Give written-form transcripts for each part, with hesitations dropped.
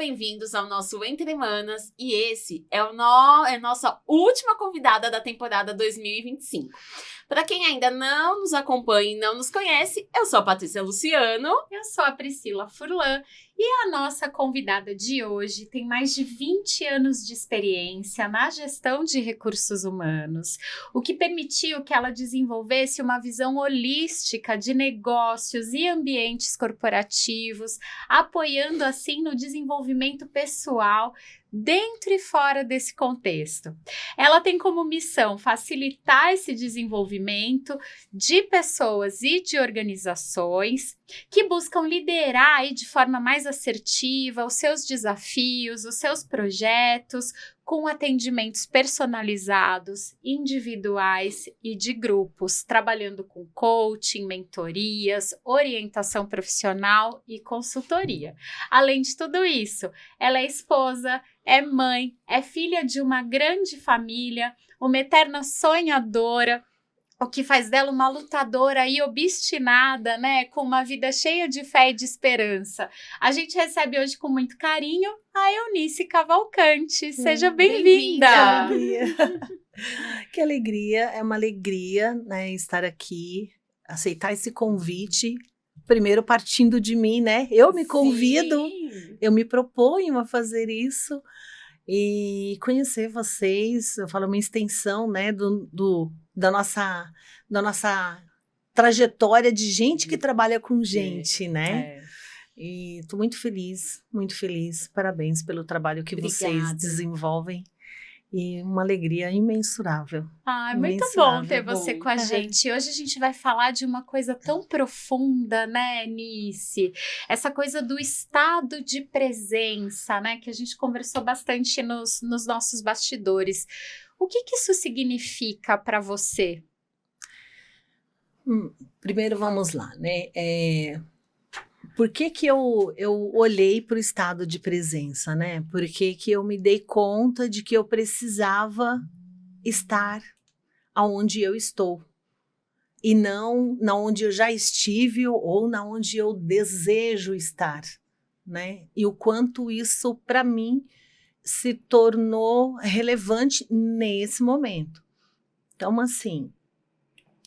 bem-vindos ao nosso Entre Manas e esse é a nossa última convidada da temporada 2025. Para quem ainda não nos acompanha e não nos conhece, eu sou a Patrícia Luciano. Eu sou a Priscila Furlan e a nossa convidada de hoje tem mais de 20 anos de experiência na gestão de recursos humanos, o que permitiu que ela desenvolvesse uma visão holística de negócios e ambientes corporativos, apoiando assim no desenvolvimento pessoal dentro e fora desse contexto. Ela tem como missão facilitar esse desenvolvimento de pessoas e de organizações que buscam liderar aí de forma mais assertiva os seus desafios, os seus projetos, com atendimentos personalizados, individuais e de grupos, trabalhando com coaching, mentorias, orientação profissional e consultoria. Além de tudo isso, ela é esposa, é mãe, é filha de uma grande família, uma eterna sonhadora, o que faz dela uma lutadora e obstinada, né? Com uma vida cheia de fé e de esperança. A gente recebe hoje com muito carinho a Eunice Cavalcante. Seja bem-vinda! Que alegria, é uma alegria, né, estar aqui, aceitar esse convite. Primeiro partindo de mim, né? Eu me convido, eu me proponho a fazer isso e conhecer vocês. Eu falo uma extensão, né, da nossa trajetória de gente que trabalha com gente, né? E estou muito feliz, muito feliz. Parabéns pelo trabalho que vocês desenvolvem. E uma alegria imensurável. Ah, muito bom ter você com a gente. Hoje a gente vai falar de uma coisa tão profunda, né, Nice? Essa coisa do estado de presença, né? Que a gente conversou bastante nos nossos bastidores. O que isso significa para você? Primeiro vamos lá, né? Por que eu olhei para o estado de presença, né? Porque que eu me dei conta de que eu precisava estar aonde eu estou e não na onde eu já estive ou na onde eu desejo estar, né? E o quanto isso para mim se tornou relevante nesse momento. Então, assim,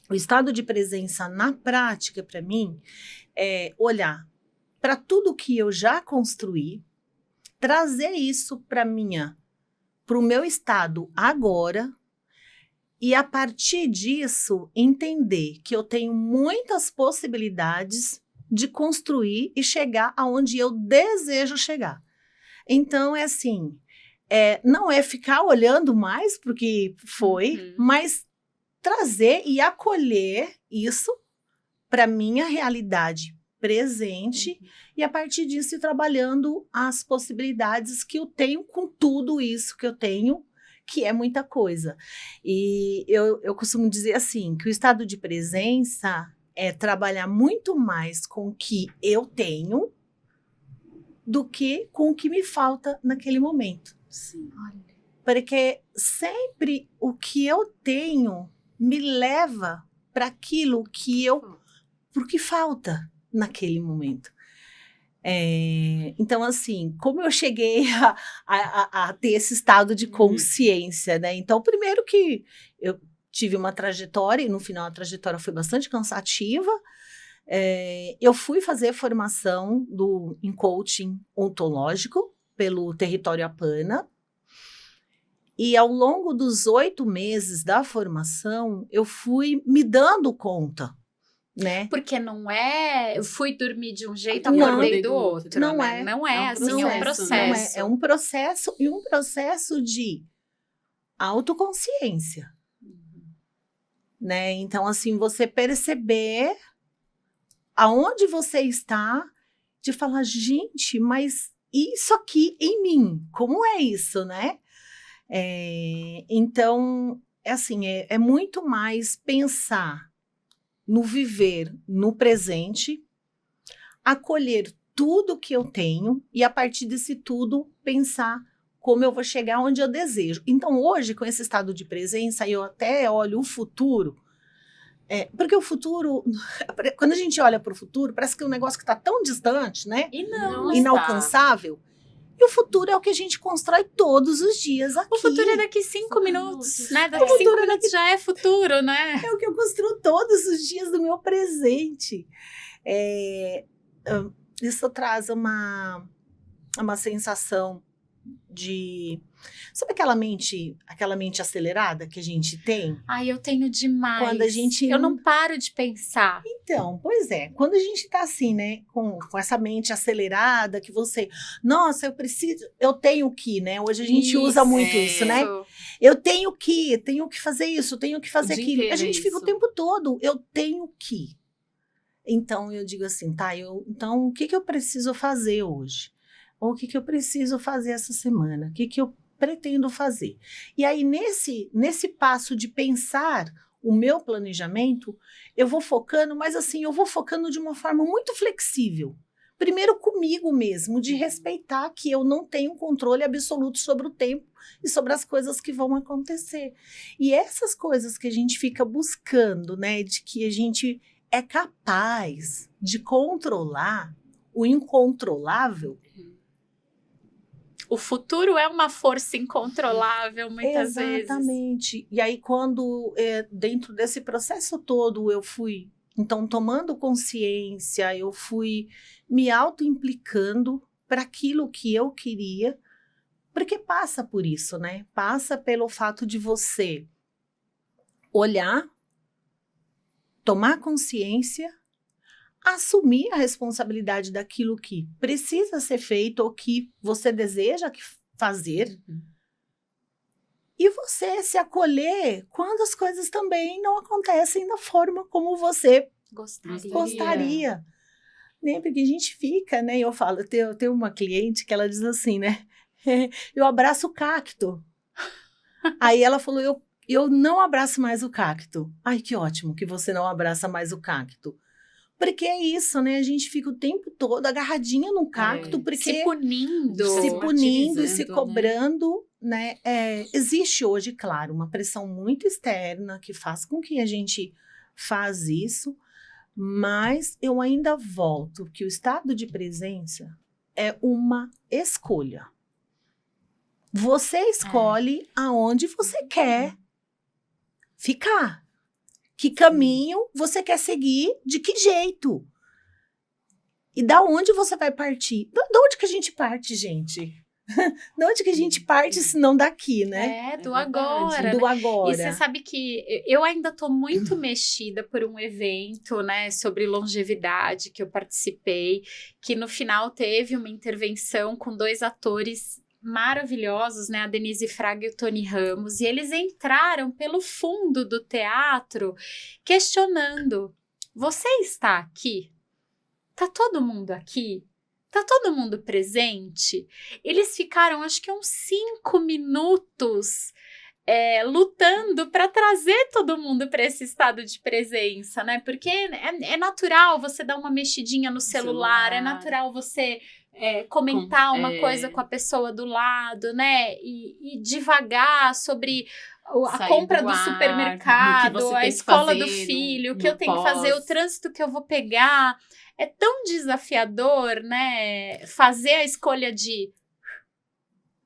o estado de presença na prática para mim é olhar para tudo que eu já construí, trazer isso para o meu estado agora e a partir disso entender que eu tenho muitas possibilidades de construir e chegar aonde eu desejo chegar. Então é assim, não é ficar olhando mais para o que foi, mas trazer e acolher isso para minha realidade presente e a partir disso ir trabalhando as possibilidades que eu tenho com tudo isso que eu tenho, que é muita coisa. E eu costumo dizer assim, que o estado de presença é trabalhar muito mais com o que eu tenho do que com o que me falta naquele momento. Sim. Porque sempre o que eu tenho me leva para aquilo porque falta naquele momento. Então, assim, como eu cheguei a ter esse estado de consciência, né? Então, primeiro que eu tive uma trajetória, e no final a trajetória foi bastante cansativa. Eu fui fazer formação em coaching ontológico pelo Território Apana. E ao longo dos 8 meses da formação, eu fui me dando conta, né? Porque não eu fui dormir de um jeito, acordei do outro, não né? é. Não é assim, é um processo. É um processo e um processo de autoconsciência, né? Então, assim, você perceber aonde você está, de falar, gente, mas isso aqui em mim, como é isso, né? Então, assim, é muito mais pensar no viver no presente, acolher tudo que eu tenho e a partir desse tudo pensar como eu vou chegar onde eu desejo. Então hoje, com esse estado de presença, eu até olho o futuro, porque o futuro, quando a gente olha para o futuro, parece que é um negócio que está tão distante, né? E não inalcançável. E o futuro é o que a gente constrói todos os dias aqui. O futuro é daqui 5 minutos, né? O Daqui futuro 5 é minutos já é futuro, né? É o que eu construo todos os dias do meu presente. Isso traz uma sensação de... Sabe aquela mente acelerada que a gente tem? Ai, eu tenho demais. Quando a gente... Eu não paro de pensar. Então, pois é. Quando a gente tá assim, né? Com essa mente acelerada, que você... Nossa, eu tenho que, né? Hoje a gente usa muito isso, né? Eu tenho que fazer isso, tenho que fazer aquilo. A gente fica o tempo todo, eu tenho que. Então, eu digo assim, tá, então, o que eu preciso fazer hoje? Ou o que eu preciso fazer essa semana? O que eu pretendo fazer? E aí, nesse passo de pensar o meu planejamento, eu vou focando, mas assim, eu vou focando de uma forma muito flexível. Primeiro comigo mesmo, de respeitar que eu não tenho controle absoluto sobre o tempo e sobre as coisas que vão acontecer. E essas coisas que a gente fica buscando, né, de que a gente é capaz de controlar o incontrolável. O futuro é uma força incontrolável, muitas vezes. Exatamente. E aí, quando dentro desse processo todo eu fui, então, tomando consciência, eu fui me auto-implicando para aquilo que eu queria, porque passa por isso, né? Passa pelo fato de você olhar, tomar consciência, assumir a responsabilidade daquilo que precisa ser feito ou que você deseja fazer. E você se acolher quando as coisas também não acontecem da forma como você gostaria. Né? Porque a gente fica, né? Eu falo, eu tenho uma cliente que ela diz assim, né? Eu abraço o cacto. Aí ela falou, eu não abraço mais o cacto. Ai, que ótimo que você não abraça mais o cacto. Porque é isso, né? A gente fica o tempo todo agarradinha no cacto, porque... Se punindo. E se cobrando, né? Existe hoje, claro, uma pressão muito externa que faz com que a gente faz isso, mas eu ainda volto que o estado de presença é uma escolha. Você escolhe aonde você quer ficar. Que caminho você quer seguir, de que jeito? E da onde você vai partir? Da onde que a gente parte, gente? Da onde que a gente parte, se não daqui, né? Do agora. Do agora. E você sabe que eu ainda tô muito mexida por um evento, né, sobre longevidade que eu participei, que no final teve uma intervenção com 2 atores maravilhosos, né, a Denise Fraga e o Tony Ramos, e eles entraram pelo fundo do teatro questionando: você está aqui? Tá todo mundo aqui? Tá todo mundo presente? Eles ficaram, acho que uns 5 minutos lutando para trazer todo mundo para esse estado de presença, né? Porque é natural você dar uma mexidinha no celular, é natural você comentar uma coisa com a pessoa do lado, né? E devagar sobre a compra do supermercado, a escola do filho, o que eu tenho que fazer, o trânsito que eu vou pegar. É tão desafiador, né? Fazer a escolha de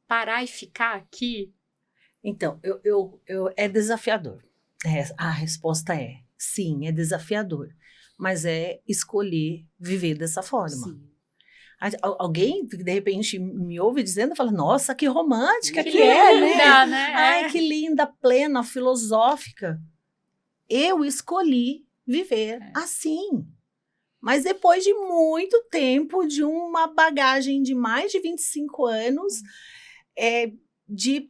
parar e ficar aqui. Então, é desafiador. A resposta é sim, é desafiador. Mas é escolher viver dessa forma. Sim. Alguém, de repente, me ouve dizendo e fala, nossa, que romântica que é, né? Ai, que linda, plena, filosófica. Eu escolhi viver assim. Mas depois de muito tempo, de uma bagagem de mais de 25 anos, de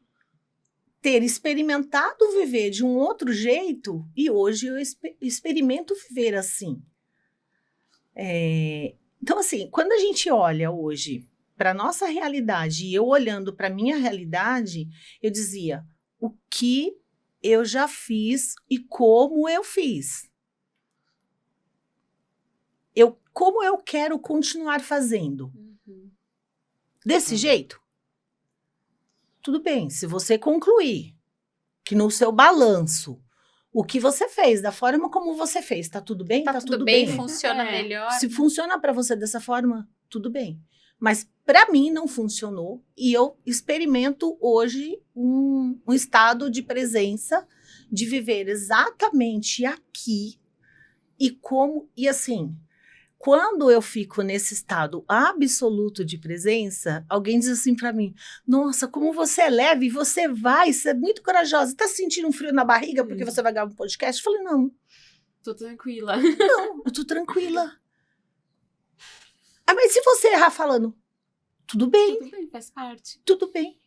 ter experimentado viver de um outro jeito, e hoje eu experimento viver assim. Então, assim, quando a gente olha hoje para a nossa realidade, e eu olhando para a minha realidade, eu dizia, o que eu já fiz e como eu fiz. Como eu quero continuar fazendo. Desse jeito? Tudo bem, se você concluir que no seu balanço o que você fez, da forma como você fez, tá tudo bem? Tá tudo bem, funciona melhor. Se funciona para você dessa forma, tudo bem. Mas para mim não funcionou e eu experimento hoje um estado de presença, de viver exatamente aqui e assim, quando eu fico nesse estado absoluto de presença, alguém diz assim para mim, nossa, como você é leve, você é muito corajosa, tá sentindo um frio na barriga porque você vai gravar um podcast? Eu falei, não. Tô tranquila. Não, eu tô tranquila. Mas se você errar falando, tudo bem, Faz parte. tudo bem.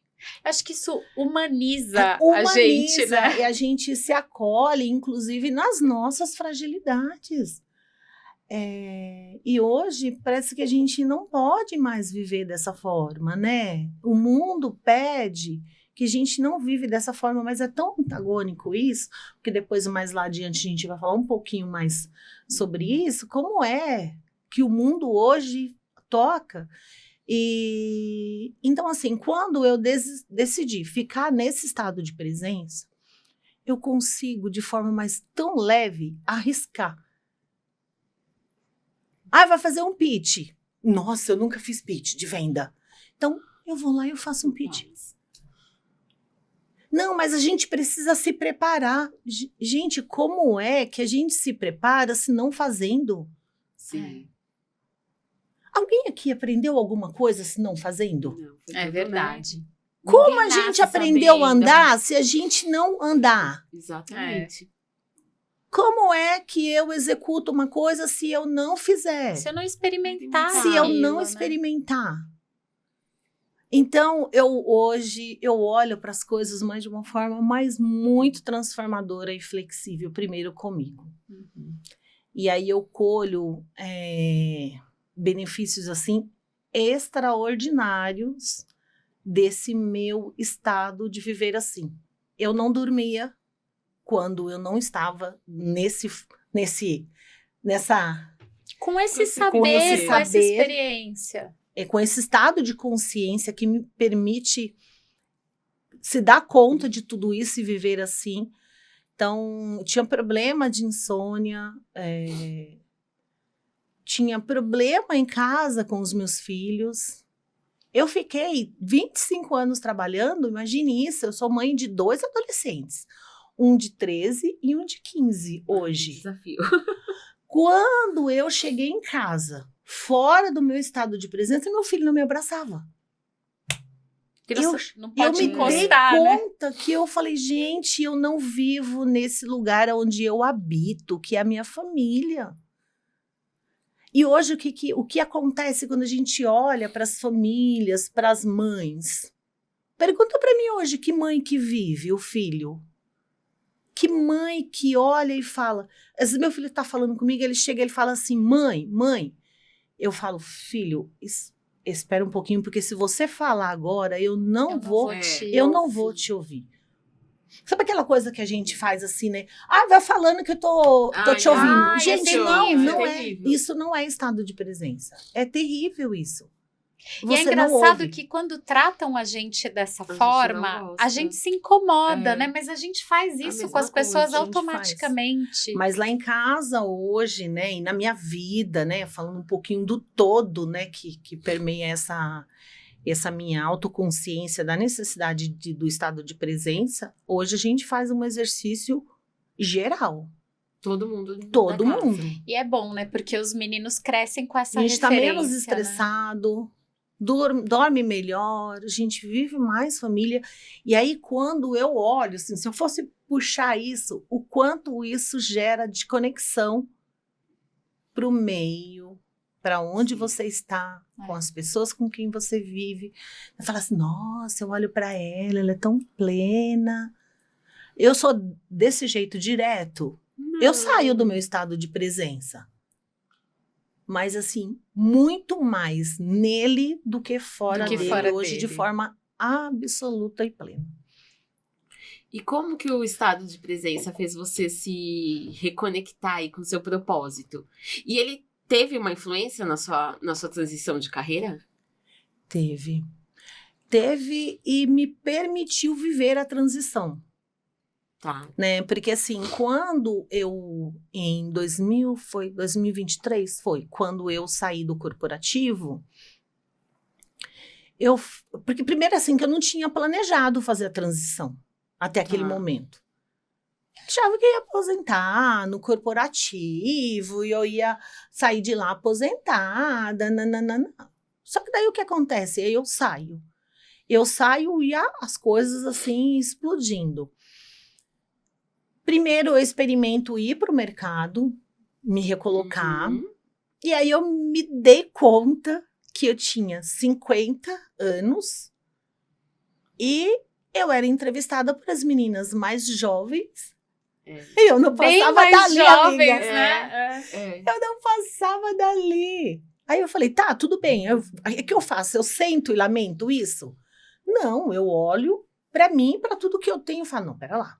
Acho que isso humaniza a gente, né? E a gente se acolhe, inclusive, nas nossas fragilidades. E hoje parece que a gente não pode mais viver dessa forma, né? O mundo pede que a gente não vive dessa forma, mas é tão antagônico isso, porque depois, mais lá adiante, a gente vai falar um pouquinho mais sobre isso, como é que o mundo hoje toca. E então, assim, quando eu decidi ficar nesse estado de presença, eu consigo, de forma mais tão leve, arriscar. Vai fazer um pitch. Nossa, eu nunca fiz pitch de venda. Então, eu vou lá e eu faço um pitch. Não, mas a gente precisa se preparar. Gente, como é que a gente se prepara se não fazendo? Sim. Alguém aqui aprendeu alguma coisa se não fazendo? Não, É verdade. Como a gente aprendeu a andar se a gente não andar? Exatamente. Como é que eu executo uma coisa se eu não fizer? Se eu não experimentar. Se eu não aquilo, né? experimentar. Então, hoje eu olho para as coisas mais de uma forma muito transformadora e flexível, primeiro comigo. E aí eu colho benefícios assim extraordinários desse meu estado de viver assim. Eu não dormia quando eu não estava nessa com esse saber, com essa experiência. Com esse estado de consciência que me permite se dar conta de tudo isso e viver assim. Então, tinha problema de insônia, tinha problema em casa com os meus filhos. Eu fiquei 25 anos trabalhando, imagine isso, eu sou mãe de 2 adolescentes. Um de 13 e um de 15 hoje. Desafio. Quando eu cheguei em casa, fora do meu estado de presença, meu filho não me abraçava. Não pode eu me dei conta que eu falei, gente, eu não vivo nesse lugar onde eu habito, que é a minha família. E hoje o que acontece quando a gente olha para as famílias, para as mães? Pergunta para mim hoje, que mãe que vive o filho? Que mãe que olha e fala, às vezes meu filho está falando comigo, ele chega e ele fala assim, mãe, eu falo, filho, espera um pouquinho, porque se você falar agora, eu não vou te ouvir. Sabe aquela coisa que a gente faz assim, né? Vai falando que eu tô te ouvindo. Gente, não é. Isso não é estado de presença. É terrível isso. E é engraçado que quando tratam a gente dessa forma, a gente se incomoda, né? Mas a gente faz isso com as pessoas automaticamente. Mas lá em casa hoje, né? E na minha vida, né? Falando um pouquinho do todo, né? Que permeia essa minha autoconsciência da necessidade do estado de presença. Hoje a gente faz um exercício geral. Todo mundo. E é bom, né? Porque os meninos crescem com essa referência. A gente tá menos estressado. Né? Dorme melhor, a gente vive mais família. E aí, quando eu olho, assim, se eu fosse puxar isso, o quanto isso gera de conexão para o meio, para onde você está, com as pessoas com quem você vive. Eu falo assim, nossa, eu olho para ela é tão plena. Eu sou desse jeito direto. Não. Eu saio do meu estado de presença. Mas, assim, muito mais nele do que fora dele hoje, de forma absoluta e plena. E como que o estado de presença fez você se reconectar aí com o seu propósito? E ele teve uma influência na sua transição de carreira? Teve e me permitiu viver a transição. Tá. Né? Porque assim, quando eu, em 2023, quando eu saí do corporativo, Porque primeiro assim, que eu não tinha planejado fazer a transição até aquele momento. Eu achava que eu ia aposentar no corporativo e eu ia sair de lá aposentada, nananana. Só que daí o que acontece? Aí eu saio. E as coisas assim explodindo. Primeiro eu experimento ir para o mercado, me recolocar. E aí eu me dei conta que eu tinha 50 anos e eu era entrevistada por as meninas mais jovens. E eu não passava mais dali, jovens, amiga. né? Eu não passava dali. Aí eu falei, tá, tudo bem. O que eu faço? Eu sento e lamento isso? Não, eu olho para mim, para tudo que eu tenho e falo, não, pera lá.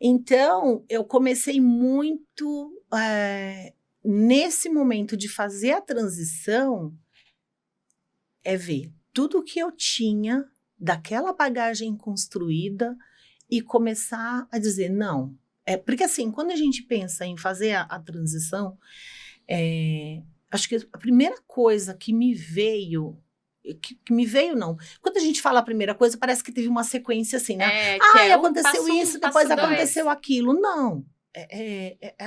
Então, eu comecei muito, nesse momento de fazer a transição, ver tudo que eu tinha daquela bagagem construída e começar a dizer, não. Porque assim, quando a gente pensa em fazer a transição, acho que a primeira coisa que me veio... Que me veio, não. Quando a gente fala a primeira coisa, parece que teve uma sequência assim, né? Aconteceu isso, depois aconteceu aquilo. Não.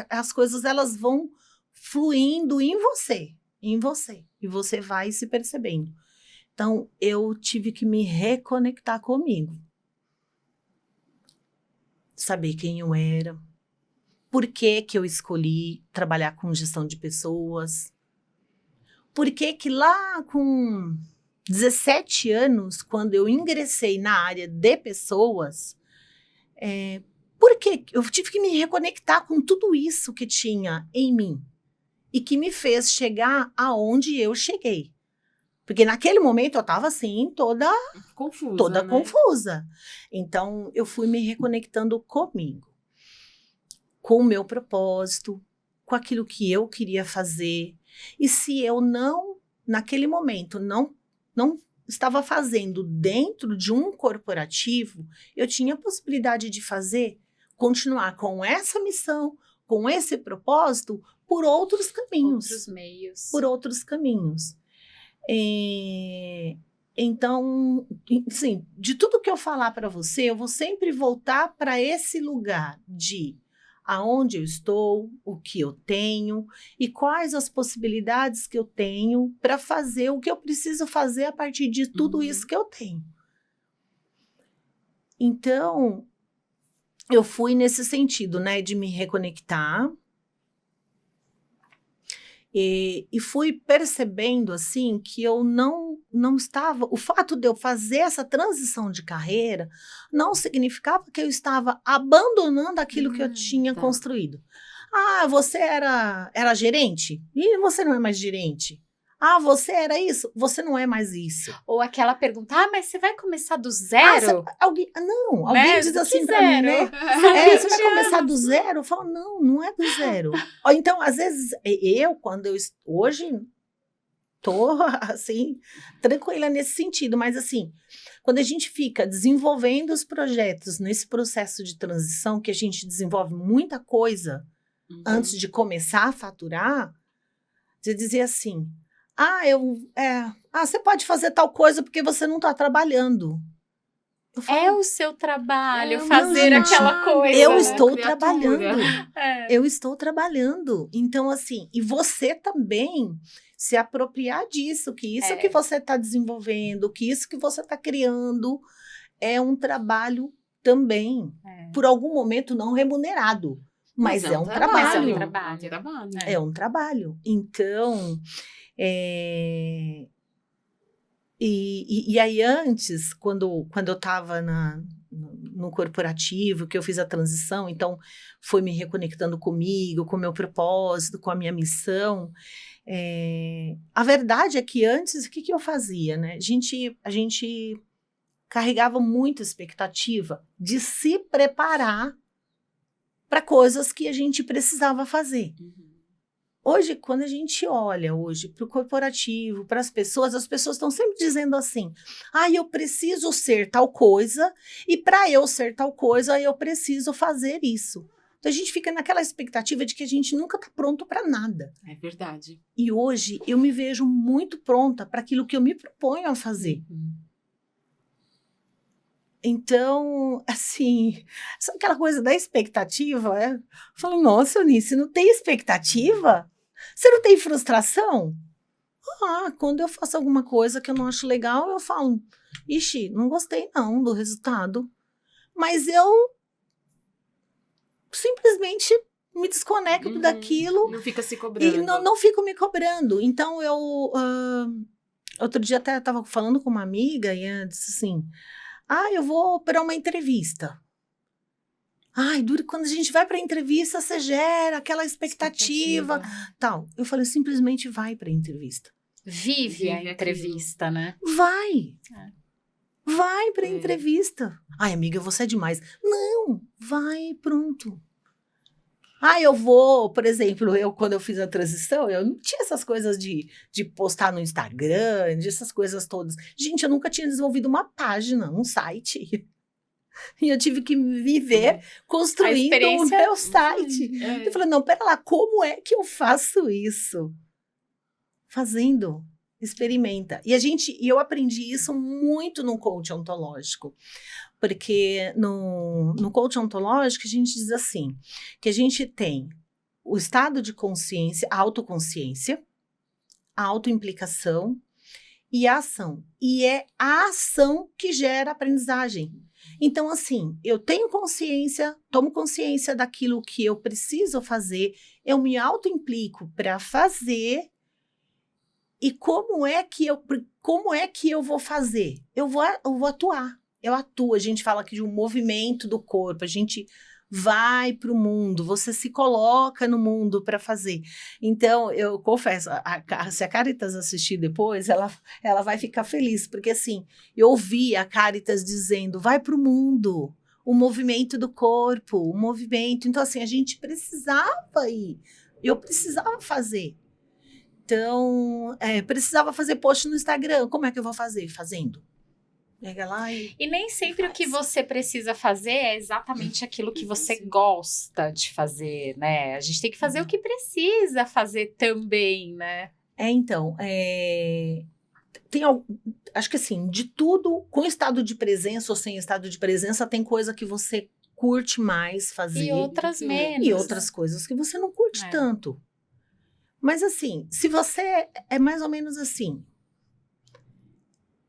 As coisas, elas vão fluindo em você. E você vai se percebendo. Então, eu tive que me reconectar comigo. Saber quem eu era. Por que eu escolhi trabalhar com gestão de pessoas. Por que lá com 17 anos, quando eu ingressei na área de pessoas, porque eu tive que me reconectar com tudo isso que tinha em mim e que me fez chegar aonde eu cheguei. Porque naquele momento eu estava assim, toda confusa. Então, eu fui me reconectando comigo, com o meu propósito, com aquilo que eu queria fazer. E se eu não, naquele momento, não estava fazendo dentro de um corporativo, eu tinha a possibilidade de continuar com essa missão, com esse propósito, por outros caminhos. Outros meios. Por outros caminhos. Então, assim, de tudo que eu falar para você, eu vou sempre voltar para esse lugar de aonde eu estou, o que eu tenho e quais as possibilidades que eu tenho para fazer o que eu preciso fazer a partir de tudo isso que eu tenho. Então, eu fui nesse sentido, né, de me reconectar e fui percebendo, assim, que eu não estava... O fato de eu fazer essa transição de carreira não significava que eu estava abandonando aquilo que eu tinha construído. Você era gerente? E você não é mais gerente. Você era isso? Você não é mais isso. Ou aquela pergunta, mas você vai começar do zero? Alguém diz assim pra mim, né? Você vai começar do zero? Eu falo, não é do zero. Ou então, às vezes, hoje tô, assim, tranquila nesse sentido, mas assim, quando a gente fica desenvolvendo os projetos nesse processo de transição, que a gente desenvolve muita coisa antes de começar a faturar, você dizia assim, você pode fazer tal coisa porque você não está trabalhando. É o seu trabalho fazer aquela coisa. Eu estou trabalhando. Eu estou trabalhando. Então, assim, e você também se apropriar disso, que isso que você está desenvolvendo, que isso que você está criando é um trabalho também. Por algum momento não remunerado. Mas é um trabalho. É um trabalho. Então... E aí antes, quando eu estava no corporativo, que eu fiz a transição, então foi me reconectando comigo, com o meu propósito, com a minha missão. A verdade é que antes, o que eu fazia, né? A gente carregava muita expectativa de se preparar para coisas que a gente precisava fazer. Hoje, quando a gente olha para o corporativo, para as pessoas estão sempre dizendo assim, eu preciso ser tal coisa, e para eu ser tal coisa, eu preciso fazer isso. Então a gente fica naquela expectativa de que a gente nunca tá pronto para nada. É verdade. E hoje eu me vejo muito pronta para aquilo que eu me proponho a fazer. Então, assim, sabe aquela coisa da expectativa? Eu falo, nossa, Eunice, não tem expectativa? Você não tem frustração? Quando eu faço alguma coisa que eu não acho legal, eu falo, ixi, não gostei não do resultado. Mas eu simplesmente me desconecto daquilo. Não fica se cobrando. E não fico me cobrando. Então, outro dia até estava falando com uma amiga e ela disse assim, eu vou para uma entrevista. Quando a gente vai para a entrevista, você gera aquela expectativa. Tal. Eu falei, simplesmente vai para a entrevista. Vive a entrevista, né? Vai para a entrevista. Amiga, você é demais. Não, vai, pronto. Eu vou, por exemplo, quando eu fiz a transição, eu não tinha essas coisas de postar no Instagram, essas coisas todas. Gente, eu nunca tinha desenvolvido uma página, um site. E eu tive que viver construindo o meu site. Eu falei, não, pera lá, como é que eu faço isso? Fazendo, experimenta. E eu aprendi isso muito no coach ontológico. Porque no coach ontológico a gente diz assim, que a gente tem o estado de consciência, a autoconsciência, a autoimplicação e a ação. E é a ação que gera aprendizagem. Então, assim, eu tenho consciência, tomo consciência daquilo que eu preciso fazer, eu me autoimplico para fazer. E como é que eu vou fazer? Eu vou atuar. Eu atuo, a gente fala aqui de um movimento do corpo, a gente vai para o mundo, você se coloca no mundo para fazer. Então, eu confesso, se a Caritas assistir depois, ela vai ficar feliz, porque assim, eu ouvi a Caritas dizendo, vai para o mundo, o movimento do corpo, o movimento. Então, assim, a gente precisava ir, eu precisava fazer. Então, precisava fazer post no Instagram, como é que eu vou fazer? Fazendo. Pega lá e nem sempre o que você precisa fazer é exatamente aquilo que você gosta de fazer, né? A gente tem que fazer o que precisa fazer também, né? Então, acho que assim, de tudo, com estado de presença ou sem estado de presença, tem coisa que você curte mais fazer. E outras menos. E outras coisas que você não curte tanto. Mas assim, se você é mais ou menos assim,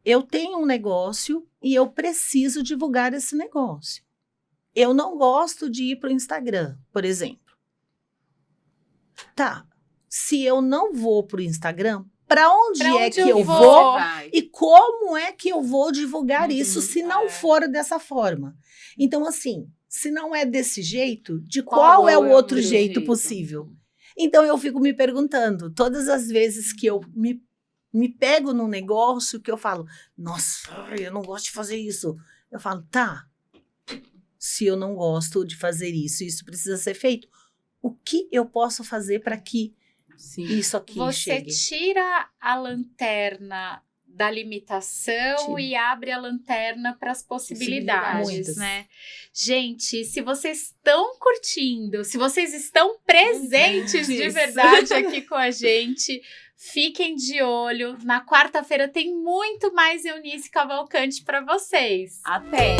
eu tenho um negócio e eu preciso divulgar esse negócio. Eu não gosto de ir para o Instagram, por exemplo. Tá, se eu não vou para o Instagram, para onde é que eu vou e como é que eu vou divulgar isso se não for dessa forma? Então, assim, se não é desse jeito, de qual é o outro jeito possível? Então, eu fico me perguntando, todas as vezes que eu me pego num negócio que eu falo, nossa, eu não gosto de fazer isso. Eu falo, tá, se eu não gosto de fazer isso, isso precisa ser feito, o que eu posso fazer para que isso aqui chegue? Você tira a lanterna da limitação e abre a lanterna para as possibilidades, né? Gente, se vocês estão curtindo, se vocês estão presentes de verdade aqui com a gente, fiquem de olho. Na quarta-feira tem muito mais Eunice Cavalcante para vocês. Até!